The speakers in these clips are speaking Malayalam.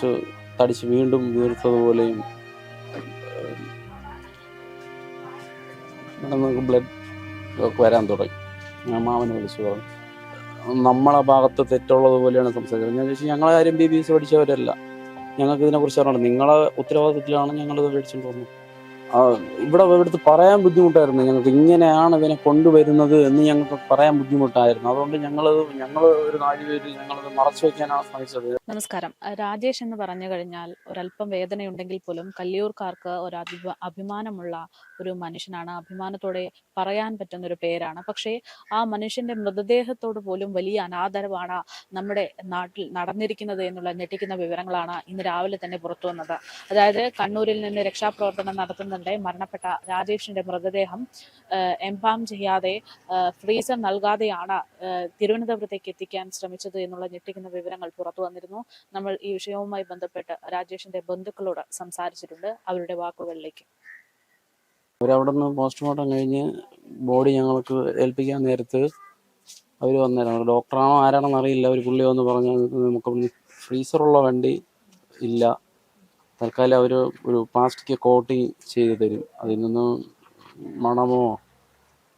കുറച്ച് തടിച്ച് വീണ്ടും വീർത്തതുപോലെയും നമുക്ക് ബ്ലഡ് ഒക്കെ വരാൻ തുടങ്ങി. ഞാൻ മാമനെ വിളിച്ചു പറഞ്ഞു, നമ്മളെ ഭാഗത്ത് തെറ്റുള്ളത് പോലെയാണ് സംസാരിച്ചത്. ഞാൻ ചോദിച്ചു, ഞങ്ങളെ കാര്യം BBC പഠിച്ചവരല്ല, ഞങ്ങൾക്ക് ഇതിനെക്കുറിച്ച് അറിയണം, നിങ്ങളെ ഉത്തരവാദിത്തത്തിലാണ് ഞങ്ങളിത് മേടിച്ചുകൊണ്ട് വന്നത്. ഇവിടുത്തെ പറയാൻ ബുദ്ധിമുട്ടായിരുന്നു ഞങ്ങൾക്ക്, ഇങ്ങനെയാണ് ഇവനെ കൊണ്ടുവരുന്നത് എന്ന് ഞങ്ങൾക്ക് പറയാൻ ബുദ്ധിമുട്ടായിരുന്നു. അതുകൊണ്ട് ഞങ്ങൾ ഒരു 4 പേര് ഞങ്ങളത് മറച്ചു വയ്ക്കാനാണ് ശ്രമിച്ചത്. നമസ്കാരം. രാജേഷ് എന്ന് പറഞ്ഞു കഴിഞ്ഞാൽ ഒരല്പം വേദനയുണ്ടെങ്കിൽ പോലും കല്ലിയൂർക്കാർക്ക് ഒരു അഭിമാനമുള്ള ഒരു മനുഷ്യനാണ്. അഭിമാനത്തോടെ പറയാൻ പറ്റുന്ന ഒരു പേരാണ്. പക്ഷേ ആ മനുഷ്യന്റെ മൃതദേഹത്തോട് പോലും വലിയ അനാദരവാണ് നമ്മുടെ നാട്ടിൽ നടന്നിരിക്കുന്നത് എന്നുള്ള ഞെട്ടിക്കുന്ന വിവരങ്ങളാണ് ഇന്ന് രാവിലെ തന്നെ പുറത്തു വന്നത്. അതായത് കണ്ണൂരിൽ നിന്ന് രക്ഷാപ്രവർത്തനം നടത്തുന്നുണ്ട് മരണപ്പെട്ട രാജേഷിന്റെ മൃതദേഹം എംബാം ചെയ്യാതെ ഫ്രീസർ നൽകാതെയാണ് തിരുവനന്തപുരത്തേക്ക് എത്തിക്കാൻ ശ്രമിച്ചത് എന്നുള്ള ഞെട്ടിക്കുന്ന വിവരങ്ങൾ പുറത്തു വന്നിരുന്നു. നമ്മൾ ഈ വിഷയവുമായി ബന്ധപ്പെട്ട് രാജേഷിന്റെ ബന്ധുക്കളോട് സംസാരിച്ചിട്ടുണ്ട്. അവരുടെ വാക്കുകളിലേക്ക്. അവരവിടെ നിന്ന് പോസ്റ്റ്മോർട്ടം കഴിഞ്ഞ് ബോഡി ഞങ്ങൾക്ക് ഏൽപ്പിക്കാൻ നേരത്ത് അവർ വന്നേരം, ഡോക്ടറാണോ ആരാണെന്ന് അറിയില്ല, ഒരു പുള്ളി വന്ന് പറഞ്ഞു, നമുക്ക് ഫ്രീസറുള്ള വണ്ടി ഇല്ല, തൽക്കാലം അവർ ഒരു പ്ലാസ്റ്റിക് കോട്ടിങ് ചെയ്ത് തരും, അതിൽ നിന്ന് മണമോ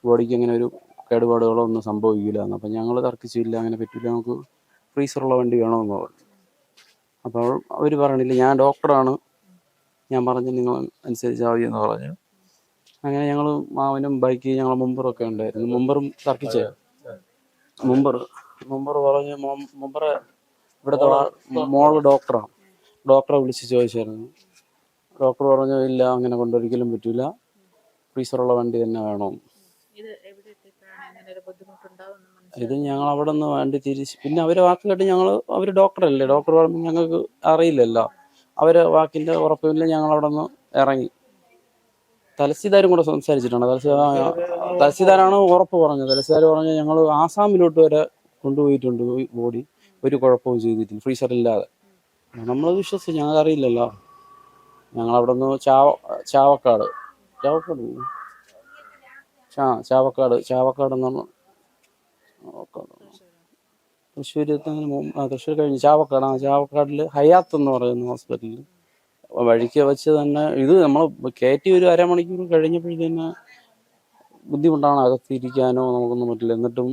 ബോഡിക്ക് അങ്ങനെ ഒരു കേടുപാടുകളോ ഒന്നും സംഭവിക്കില്ല എന്ന്. അപ്പം ഞങ്ങൾ തർക്കിച്ചില്ല, അങ്ങനെ പറ്റില്ല, നമുക്ക് ഫ്രീസറുള്ള വണ്ടി വേണമെന്ന് പറഞ്ഞു. അപ്പോൾ അവർ പറയണില്ല, ഞാൻ ഡോക്ടറാണ്, ഞാൻ പറഞ്ഞു നിങ്ങൾ അനുസരിച്ചാൽ മതി എന്ന് പറഞ്ഞു. അങ്ങനെ ഞങ്ങൾ മാവനും ബൈക്ക് ഞങ്ങൾ മുമ്പറൊക്കെ ഉണ്ടായിരുന്നു, മുമ്പറും തർക്കിച്ചേ. മുമ്പർ പറഞ്ഞ്, മുമ്പറെ ഇവിടുത്തെ മോള് ഡോക്ടറാണ്, ഡോക്ടറെ വിളിച്ച് ചോദിച്ചായിരുന്നു. ഡോക്ടർ പറഞ്ഞു, ഇല്ല അങ്ങനെ കൊണ്ടൊരിക്കലും പറ്റില്ല, ഫ്രീസറുള്ള വണ്ടി തന്നെ വേണം. ഇത് ഞങ്ങൾ അവിടെ നിന്ന് വണ്ടി തിരിച്ച്, പിന്നെ അവരെ വാക്ക് കേട്ട് അവർ ഡോക്ടറല്ലേ, ഡോക്ടർ പറയുമ്പോൾ ഞങ്ങൾക്ക് അറിയില്ലല്ലോ, അവരെ വാക്കിൻ്റെ ഉറപ്പില്ല. ഞങ്ങൾ അവിടെ നിന്ന് ഇറങ്ങി. തലസീദാരും കൂടെ സംസാരിച്ചിട്ടുണ്ട്. തലസീദാരാണ് ഉറപ്പ് പറഞ്ഞത്. തലസീദാർ പറഞ്ഞാൽ ഞങ്ങൾ ആസാമിലോട്ട് വരെ കൊണ്ടുപോയിട്ടുണ്ട് ബോഡി, ഒരു കുഴപ്പവും ചെയ്തിട്ടില്ല, ഫ്രീസറില്ലാതെ. നമ്മളത് വിശ്വസിച്ച്, ഞങ്ങൾക്ക് അറിയില്ലല്ലോ. ഞങ്ങളവിടെ നിന്ന് ചാവക്കാട് എന്ന് തൃശ്ശൂർ കഴിഞ്ഞ് ചാവക്കാടിൽ ഹയാത്ത് എന്ന് പറയുന്ന ഹോസ്പിറ്റലിൽ വഴിക്ക് വെച്ച് തന്നെ ഇത് നമ്മൾ കയറ്റി ഒരു അരമണിക്കൂർ കഴിഞ്ഞപ്പോഴത്തേന് ബുദ്ധിമുട്ടാണ്, അകത്തിരിക്കാനോ നമുക്കൊന്നും പറ്റില്ല. എന്നിട്ടും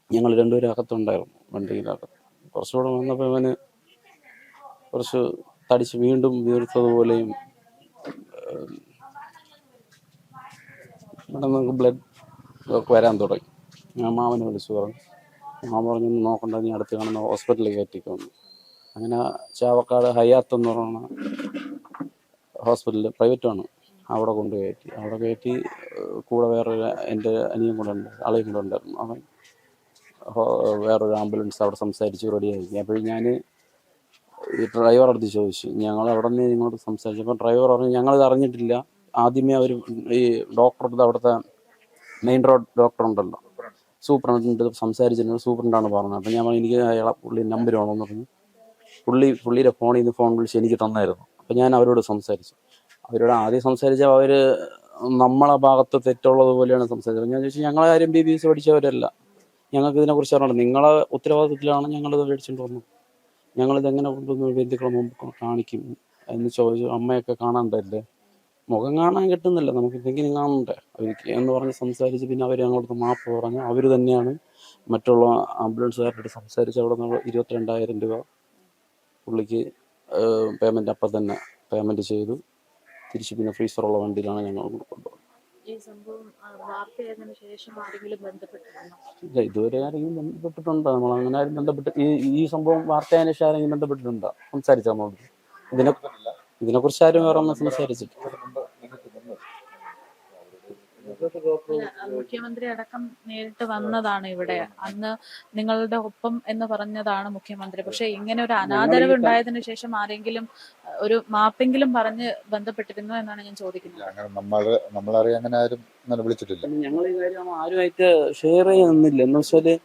ഞങ്ങൾ രണ്ടുപേരും അകത്തുണ്ടായിരുന്നു വണ്ടിയിലകത്ത്. കുറച്ചുകൂടെ വന്നപ്പോൾ ഇവന് കുറച്ച് തടിച്ച് വീണ്ടും വീർത്തതുപോലെയും ഇവിടെ നമുക്ക് ബ്ലഡ് ഒക്കെ വരാൻ തുടങ്ങി. ഞാൻ മാമനെ വിളിച്ചു പറഞ്ഞു, മാമൻ പറഞ്ഞു, നോക്കണ്ട, നീ അടുത്ത് കാണുന്ന ഹോസ്പിറ്റലിൽ കയറ്റിക്കൊന്നു. അങ്ങനെ ചാവക്കാട് ഹയാത്ത് എന്ന് പറയുന്ന ഹോസ്പിറ്റലിൽ, പ്രൈവറ്റാണ്, അവിടെ കൊണ്ട് കയറ്റി. അവിടെ കയറ്റി കൂടെ വേറൊരു എൻ്റെ അനിയൻ കൂടെ ഉണ്ട്, ആളെയും കൂടെ ഉണ്ടായിരുന്നു. അവൻ വേറൊരു ആംബുലൻസ് അവിടെ സംസാരിച്ച് റെഡിയാക്കി. അപ്പോഴും ഞാൻ ഈ ഡ്രൈവർ അടുത്ത് ചോദിച്ചു, ഞങ്ങൾ അവിടെ നിന്ന് ഇങ്ങോട്ട് സംസാരിച്ചു. അപ്പോൾ ഡ്രൈവർ പറഞ്ഞു, ഞങ്ങളിത് അറിഞ്ഞിട്ടില്ല. ആദ്യമേ അവർ ഈ ഡോക്ടറുടെ അവിടുത്തെ മെയിൻ റോഡ് ഡോക്ടർ ഉണ്ടല്ലോ, സൂപ്രണ്ട് സംസാരിച്ചിട്ടുണ്ട്, സൂപ്രണ്ടാണ് പറഞ്ഞത്. അപ്പം ഞാൻ പറഞ്ഞു, എനിക്ക് അയാളെ പുള്ളി നമ്പർ വേണമെന്ന് പറഞ്ഞു. പുള്ളിയുടെ ഫോണിൽ നിന്ന് ഫോൺ വിളിച്ച് എനിക്ക് തന്നായിരുന്നു. അപ്പം ഞാൻ അവരോട് സംസാരിച്ചു. അവരോട് ആദ്യം സംസാരിച്ചാൽ അവർ നമ്മളെ ഭാഗത്ത് തെറ്റുള്ളത് പോലെയാണ് സംസാരിച്ചത്. ഞാൻ ചോദിച്ചു, ഞങ്ങളെ കാര്യം BBC പഠിച്ചവരല്ല, ഞങ്ങൾക്ക് ഇതിനെക്കുറിച്ച് അറിയണം, നിങ്ങളെ ഉത്തരവാദിത്തത്തിലാണ് ഞങ്ങളിത് മേടിച്ചുകൊണ്ട് വന്നത്, ഞങ്ങളിതെങ്ങനെ കൊണ്ടുവന്ന് ബന്ധുക്കളെ മുമ്പ് കാണിക്കും എന്ന് ചോദിച്ചു. അമ്മയൊക്കെ കാണാണ്ടല്ലേ, മുഖം കാണാൻ കിട്ടുന്നില്ല, നമുക്ക് എന്തെങ്കിലും കാണണ്ടേ അവർക്ക് എന്ന് പറഞ്ഞ് സംസാരിച്ച്. പിന്നെ അവർ ഞങ്ങളടുത്ത് മാപ്പ് പറഞ്ഞു. അവർ തന്നെയാണ് മറ്റുള്ള ആംബുലൻസുകാരുടെ സംസാരിച്ച് അവിടെ നിന്ന് 22,000 രൂപ പുള്ളിക്ക് പേയ്മെൻറ്റ് അപ്പം തന്നെ പേയ്മെൻറ്റ് ചെയ്തു. തിരിച്ച് പിന്നെ ഫ്രീസറുള്ള വണ്ടിയിലാണ് ഞങ്ങൾ കൊണ്ടുപോകുന്നത്. ഇല്ല, ഇതുവരെ ആരെങ്കിലും ബന്ധപ്പെട്ടിട്ടുണ്ടോ? നമ്മളങ്ങനെ ആരും ഈ സംഭവം വാർത്തയായതിനു ശേഷം ആരെങ്കിലും ബന്ധപ്പെട്ടിട്ടുണ്ടോ? സംസാരിച്ചാൽ നമ്മൾ ഇതിനെക്കുറിച്ച് ആരും വേറെ ഒന്നും സംസാരിച്ചിട്ടില്ല. മുഖ്യമന്ത്രി അടക്കം നേരിട്ട് വന്നതാണ് ഇവിടെ. അന്ന് നിങ്ങളുടെ ഒപ്പം എന്ന് പറഞ്ഞതാണ് മുഖ്യമന്ത്രി. പക്ഷെ ഇങ്ങനെ ഒരു അനാദരവ് ഉണ്ടായതിനു ശേഷം ആരെങ്കിലും ഒരു മാപ്പെങ്കിലും പറഞ്ഞ് ബന്ധപ്പെട്ടിരുന്നു എന്നാണ് ഞാൻ ചോദിക്കുന്നത്. നമ്മളറിയാൻ അങ്ങനെ ആരും വിളിച്ചിട്ടില്ല. ഞങ്ങൾ ഈ കാര്യം ആരുമായിട്ട് ഷെയർ ചെയ്യുന്നില്ല. എന്ന് വെച്ചാല്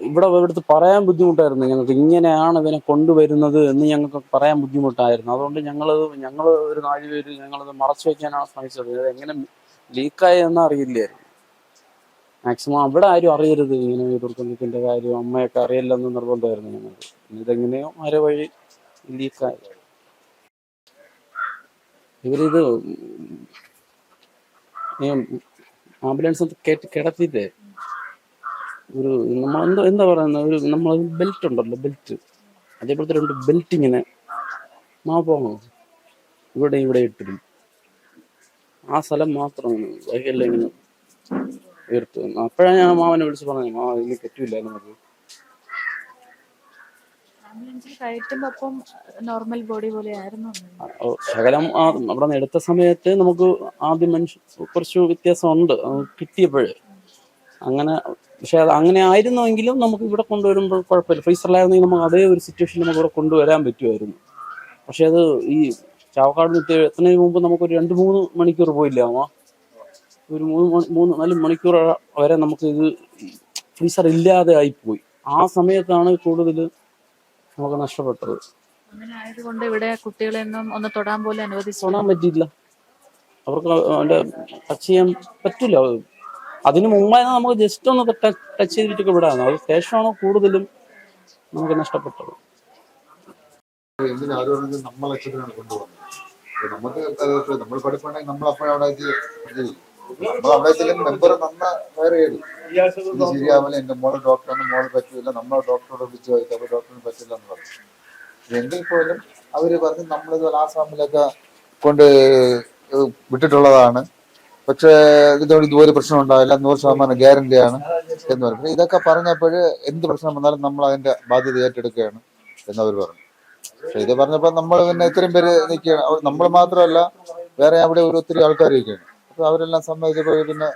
ഇവിടുത്തെ പറയാൻ ബുദ്ധിമുട്ടായിരുന്നു ഞങ്ങൾക്ക്, ഇങ്ങനെയാണ് ഇവനെ കൊണ്ടുവരുന്നത് എന്ന് ഞങ്ങൾക്ക് പറയാൻ ബുദ്ധിമുട്ടായിരുന്നു. അതുകൊണ്ട് ഞങ്ങൾ ഒരു 4 പേര് ഞങ്ങളത് മറച്ചു വയ്ക്കാനാണ് ശ്രമിച്ചത്. ഇത് എങ്ങനെ ലീക്കായെന്ന് അറിയില്ലായിരുന്നു. മാക്സിമം അവിടെ ആരും അറിയരുത് ഇങ്ങനെ ഈ ദുർഗന്ധത്തിൻ്റെ കാര്യം, അമ്മയൊക്കെ അറിയില്ലെന്ന് നിർബന്ധമായിരുന്നു ഞങ്ങൾക്ക്. പിന്നെ ഇതെങ്ങനെയോ ആരോ വഴി ലീക്കായി. ഇവരിത് ഈ ആംബുലൻസ് കയറ്റി കിടത്തിയിട്ട് ഒരു എന്താ പറയുന്നത്, ഒരു നമ്മൾ ബെൽറ്റ് ഉണ്ടല്ലോ, ബെൽറ്റ്, അതേപോലത്തെ 2 ബെൽറ്റ് ഇങ്ങനെ പോകണോ ഇവിടെ ഇട്ടിരും. ആ സ്ഥലം മാത്രമാണ് വൈകെല്ലാം ഇങ്ങനെ ഉയർത്തു. അപ്പോഴാണ് ഞാൻ മാമനെ വിളിച്ച് പറഞ്ഞത്, ഇതിന് പറ്റൂല നമുക്ക്. ആംബുലൻസിൽ കയറ്റുമ്പോ അപ്പം നോർമൽ ബോഡി പോലെ ആയിരുന്നു. ശകലം അവിടെ നിന്ന് എടുത്ത സമയത്ത് നമുക്ക് ആദ്യം കുറച്ച് വ്യത്യാസമുണ്ട് കിട്ടിയപ്പോഴേ അങ്ങനെ. പക്ഷെ അത് അങ്ങനെ ആയിരുന്നെങ്കിലും നമുക്ക് ഇവിടെ കൊണ്ടുവരുമ്പോൾ കുഴപ്പമില്ല. ഫ്രീസറിലായിരുന്നെങ്കിൽ നമുക്ക് അതേ ഒരു സിറ്റുവേഷൻ നമുക്ക് ഇവിടെ കൊണ്ടുവരാൻ പറ്റുമായിരുന്നു. പക്ഷെ അത് ഈ ചാവക്കാട് എത്തുന്നതിന് മുമ്പ് നമുക്കൊരു 2-3 മണിക്കൂർ പോയില്ല അമ്മ. ഒരു 3-4 മണിക്കൂർ വരെ നമുക്ക് ഇത് ഫ്രീസർ ഇല്ലാതെ ആയിപ്പോയി. ആ സമയത്താണ് കൂടുതൽ നമുക്ക് നഷ്ടപ്പെട്ടത്. അങ്ങനെ ആയതുകൊണ്ട് ഇവിടെ കുട്ടികളെയൊന്നും ഒന്ന് തൊടാൻ പോലും തൊടാൻ പറ്റിയില്ല. അവർക്ക് അവൻ്റെ ടച്ച് ചെയ്യാൻ പറ്റില്ല. അതിന് മുമ്പായിരുന്നു നമുക്ക് ജസ്റ്റ് ഒന്ന് ടച്ച് ചെയ്തിട്ടൊക്കെ വിടായിരുന്നു. അത് ശേഷമാണ് കൂടുതലും നമുക്ക് നഷ്ടപ്പെട്ടത്. എന്തിനാ ആരോടും നമ്മൾ ലക്ഷ്യത്തിനാണ് കൊണ്ടുപോകുന്നത്. നമുക്ക് നമ്മൾ പഠിപ്പുണ്ടെങ്കിൽ നമ്മൾ അപ്പോഴവിടെ നമ്മൾ അവിടെ ചെല്ലുമ്പോൾ മെമ്പർ നന്ന വേറെ ഇത് ശരിയാവില്ല, എന്റെ മോളെ ഡോക്ടറാണ്, മോളെ പറ്റില്ല, നമ്മളെ ഡോക്ടറോട് വിളിച്ച് ചോദിച്ചു, അപ്പോൾ ഡോക്ടറിന് പറ്റില്ല എന്ന് പറഞ്ഞു. എങ്കിൽ പോലും അവര് പറഞ്ഞ് നമ്മളിതുപോലെ ആസാമിലൊക്കെ കൊണ്ട് വിട്ടിട്ടുള്ളതാണ്, പക്ഷേ ഇതോട് ഇതുപോലെ പ്രശ്നം ഉണ്ടാവില്ല, 100% ഗ്യാരണ്ടിയാണ് എന്ന് പറഞ്ഞു. ഇതൊക്കെ പറഞ്ഞപ്പോൾ എന്ത് പ്രശ്നം വന്നാലും നമ്മൾ അതിന്റെ ബാധ്യത ഏറ്റെടുക്കുകയാണ് എന്നവർ പറഞ്ഞു. പക്ഷെ ഇത് പറഞ്ഞപ്പോൾ നമ്മൾ പിന്നെ ഇത്രയും പേര് നിൽക്കുകയാണ്. നമ്മൾ മാത്രമല്ല, വേറെ അവിടെ ഒരു ഒത്തിരി ആൾക്കാർ ഇരിക്കുകയാണ്. അപ്പൊ അവരെല്ലാം സമ്മതിച്ചപ്പോൾ പിന്നെ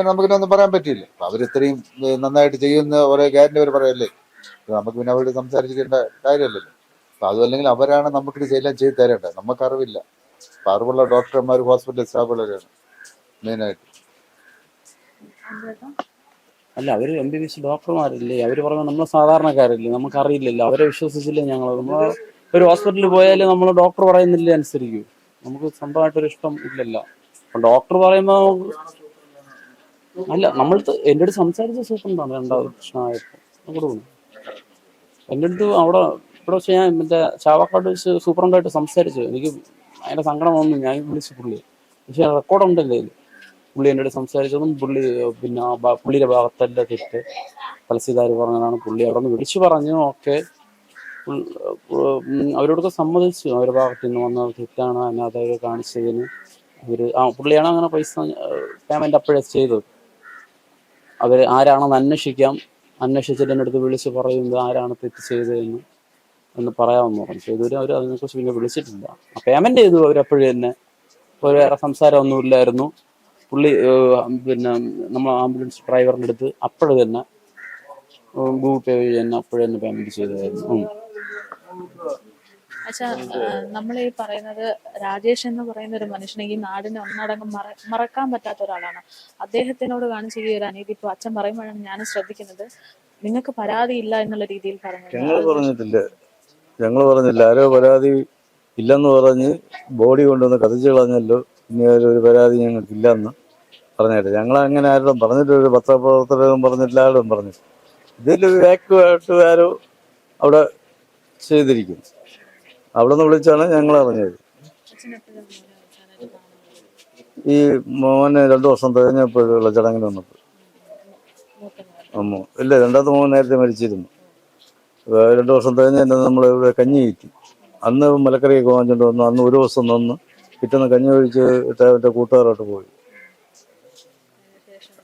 നമുക്കിതൊന്നും പറയാൻ പറ്റിയില്ല. അപ്പൊ അവരിത്രയും നന്നായിട്ട് ചെയ്യുന്ന ഓരോ ഗ്യാരണ്ടി അവർ പറയല്ലേ, നമുക്ക് പിന്നെ അവരോട് സംസാരിച്ചിരിക്കേണ്ട കാര്യമല്ലല്ലോ. അപ്പൊ അതും അല്ലെങ്കിൽ അവരാണ് നമുക്കിത് എല്ലാം ചെയ്ത് തരേണ്ടത്, നമുക്കറിവില്ല. അപ്പൊ അറിവുള്ള ഡോക്ടർമാർ, ഹോസ്പിറ്റൽ സ്റ്റാഫുകളൊക്കെയാണ് മെയിനായിട്ട്. അല്ല, അവര് MBBS ഡോക്ടർമാരല്ലേ, അവര് പറഞ്ഞ നമ്മൾ സാധാരണക്കാരല്ലേ, നമുക്കറിയില്ലല്ലോ. അവരെ വിശ്വസിച്ചില്ലേ ഞങ്ങൾ. നമ്മൾ ഒരു ഹോസ്പിറ്റലിൽ പോയാലും നമ്മൾ ഡോക്ടർ പറയുന്നില്ലേ അനുസരിക്കും. നമുക്ക് സ്വന്തമായിട്ടൊരു ഇഷ്ടം ഇല്ലല്ലോ. അപ്പം ഡോക്ടർ പറയുമ്പോൾ അല്ല, നമ്മൾ എൻ്റെ അടുത്ത് സംസാരിച്ച സൂപ്രണ്ടാണ് 2ാമത് പ്രശ്നമായപ്പോൾ കൊടുക്കുന്നു. എൻ്റെ അടുത്ത് ഇവിടെ വെച്ച് ഞാൻ മറ്റേ ചാവക്കാട് വെച്ച് സൂപ്രണ്ടായിട്ട് സംസാരിച്ചു. എനിക്ക് അതിൻ്റെ സങ്കടം വന്നു. ഞാൻ വിളിച്ചു പുള്ളി, പക്ഷേ റെക്കോർഡുണ്ടല്ലേ ഇതിൽ. പുള്ളി എൻ്റെ അടുത്ത് സംസാരിച്ചതും പിന്നെ പുള്ളിയുടെ ഭാഗത്തല്ല തെറ്റ്, തലസീദാർ പറഞ്ഞതാണ്. പുള്ളി അവിടെ നിന്ന് വിളിച്ചു പറഞ്ഞു. ഓക്കെ, അവരോടൊക്കെ സമ്മതിച്ചു, അവരുടെ ഭാഗത്തു നിന്ന് വന്നത് തെറ്റാണ്, അതിനകത്ത് അവർ കാണിച്ചതിന് പുള്ളിയാണ് അങ്ങനെ പൈസ പേയ്മെന്റ് അപ്പോഴേ ചെയ്തത്. അവർ ആരാണെന്ന് അന്വേഷിച്ചിട്ട് എൻ്റെ അടുത്ത് വിളിച്ച് പറയുന്നത് ആരാണ് തെറ്റ് ചെയ്തതെന്ന് പറയാമെന്ന് പറഞ്ഞു. പക്ഷേ ഇതുവരെ അവർ അതിനെക്കുറിച്ച് പിന്നെ വിളിച്ചിട്ടില്ല. പേയ്മെന്റ് ചെയ്തു അവരപ്പോഴും തന്നെ. വേറെ സംസാരമൊന്നുമില്ലായിരുന്നു. പുള്ളി പിന്നെ നമ്മൾ ആംബുലൻസ് ഡ്രൈവറിൻ്റെ അടുത്ത് അപ്പോഴും തന്നെ ഗൂഗിൾ പേ വഴി തന്നെ അപ്പോഴും തന്നെ പേയ്മെന്റ് ചെയ്തതായിരുന്നു. പക്ഷെ നമ്മൾ ഈ പറയുന്നത് രാജേഷ് എന്ന് പറയുന്ന ഒരു മനുഷ്യനെ ഈ നാടിനെ ഒന്നടങ്കം മറക്കാൻ പറ്റാത്ത ഒരാളാണ്. അദ്ദേഹത്തിനോട് കാണിച്ച ഈ ഒരു അനീതി ഇപ്പോൾ അച്ഛൻ പറയുമ്പോഴാണ് ഞാൻ ശ്രദ്ധിക്കുന്നത്. നിങ്ങൾക്ക് പരാതിയില്ല എന്നുള്ള രീതിയിൽ പറഞ്ഞു. ഞങ്ങൾ പറഞ്ഞില്ല, ആരോ പരാതി ഇല്ലെന്ന് പറഞ്ഞ് ബോഡി കൊണ്ടുവന്ന് കത്തിച്ച് കളഞ്ഞല്ലോ, ഇനി ഒരു പരാതി ഞങ്ങൾക്കില്ലെന്ന് പറഞ്ഞിട്ട് ഞങ്ങൾ അങ്ങനെ ആരോടും പറഞ്ഞിട്ട്, ഒരു പത്രപ്രവർത്തകരും പറഞ്ഞിട്ടില്ല, ആരോടും പറഞ്ഞില്ല. ഇതിൽ വേക്കുമായിട്ട് ആരോ അവിടെ ചെയ്തിരിക്കുന്നു. അവിടെ നിന്ന് വിളിച്ചാണ് ഞങ്ങൾ അറിഞ്ഞത്. ഈ മോനെ 2 വർഷം തികഞ്ഞപ്പോഴുള്ള ചടങ്ങിന് വന്നപ്പോൾ ഇല്ല, 2ാമത്തെ മോൻ നേരത്തെ മരിച്ചിരുന്നു. 2 വർഷം തികഞ്ഞ നമ്മൾ ഇവിടെ കഞ്ഞി കയറ്റി. അന്ന് മലക്കറിയൊക്കെ വാങ്ങിച്ചോണ്ട് വന്നു. അന്ന് ഒരു ദിവസം നിന്ന് പിറ്റേന്ന് കഞ്ഞി ഒഴിച്ച് മറ്റേ കൂട്ടുകാരോട്ട് പോയി.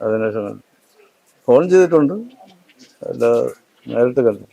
അതിനുശേഷം ഫോൺ ചെയ്തിട്ടുണ്ട്, അല്ല നേരിട്ട് കണ്ടു.